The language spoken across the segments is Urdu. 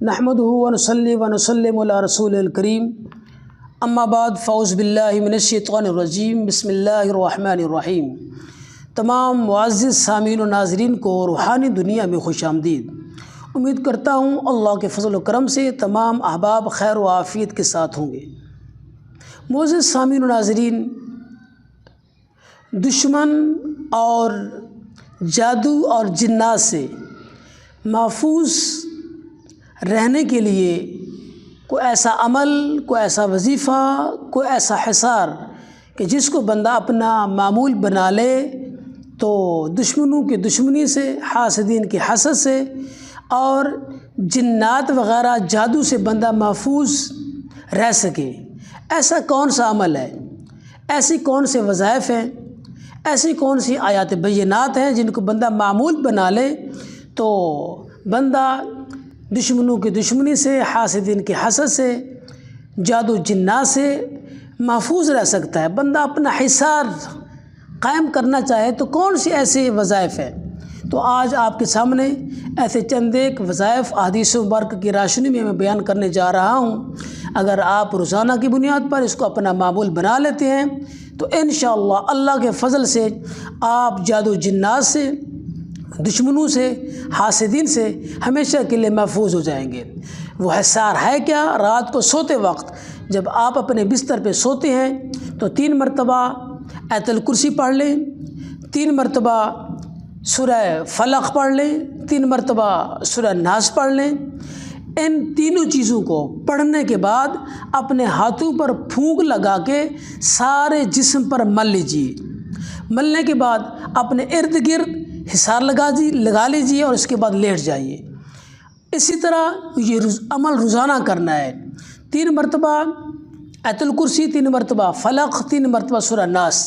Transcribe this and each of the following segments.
نحمدہ ونصلی ونسلم علی رسول الکریم اما بعد فاعوذ باللہ من الشیطان الرجیم بسم اللہ الرحمن الرحیم۔ تمام معزز سامعین و ناظرین کو روحانی دنیا میں خوش آمدید۔ امید کرتا ہوں اللہ کے فضل و کرم سے تمام احباب خیر و عافیت کے ساتھ ہوں گے۔ معزز سامعین و ناظرین، دشمن اور جادو اور جنات سے محفوظ رہنے کے لیے کوئی ایسا عمل، کوئی ایسا وظیفہ، کوئی ایسا حصار کہ جس کو بندہ اپنا معمول بنا لے تو دشمنوں کی دشمنی سے، حاسدین کی حسد سے اور جنات وغیرہ جادو سے بندہ محفوظ رہ سکے۔ ایسا کون سا عمل ہے؟ ایسی کون سے وظائف ہیں؟ ایسی کون سی آیات بینات ہیں جن کو بندہ معمول بنا لے تو بندہ دشمنوں کی دشمنی سے، حاسدین کی حسد سے، جادو جنات سے محفوظ رہ سکتا ہے؟ بندہ اپنا حصار قائم کرنا چاہے تو کون سی ایسے وظائف ہیں؟ تو آج آپ کے سامنے ایسے چند ایک وظائف احادیث مبارکہ کی روشنی میں بیان کرنے جا رہا ہوں۔ اگر آپ روزانہ کی بنیاد پر اس کو اپنا معمول بنا لیتے ہیں تو انشاءاللہ اللہ کے فضل سے آپ جادو جنات سے، دشمنوں سے، حاسدین سے ہمیشہ کے لیے محفوظ ہو جائیں گے۔ وہ حصار ہے کیا؟ رات کو سوتے وقت جب آپ اپنے بستر پہ سوتے ہیں تو 3 مرتبہ آیت الکرسی پڑھ لیں، 3 مرتبہ سورہ فلق پڑھ لیں، 3 مرتبہ سورہ ناس پڑھ لیں۔ ان تینوں چیزوں کو پڑھنے کے بعد اپنے ہاتھوں پر پھونک لگا کے سارے جسم پر مل لیجیے۔ ملنے کے بعد اپنے ارد گرد حصار لگا لیجیے اور اس کے بعد لیٹ جائیے۔ اسی طرح یہ عمل روزانہ کرنا ہے۔ 3 مرتبہ آیت الکرسی، 3 مرتبہ فلق، 3 مرتبہ سورہ ناس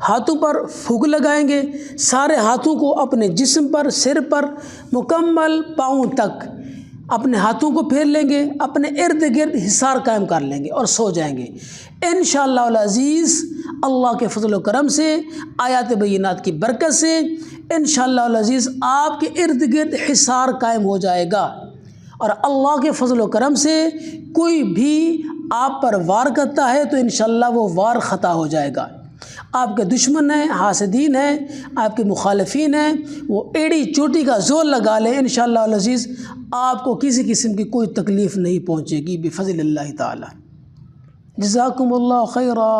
ہاتھوں پر پھونک لگائیں گے۔ سارے ہاتھوں کو اپنے جسم پر، سر پر، مکمل پاؤں تک اپنے ہاتھوں کو پھیر لیں گے، اپنے ارد گرد حصار قائم کر لیں گے اور سو جائیں گے۔ انشاءاللہ العزیز اللہ کے فضل و کرم سے، آیات بینات کی برکت سے انشاءاللہ العزیز آپ کے ارد گرد حصار قائم ہو جائے گا، اور اللہ کے فضل و کرم سے کوئی بھی آپ پر وار کرتا ہے تو انشاءاللہ وہ وار خطا ہو جائے گا۔ آپ کے دشمن ہیں، حاسدین ہیں، آپ کے مخالفین ہیں، وہ ایڑی چوٹی کا زور لگا لیں، انشاءاللہ العزیز آپ کو کسی قسم کی کوئی تکلیف نہیں پہنچے گی بفضل اللہ تعالی۔ جزاکم اللہ خیرا۔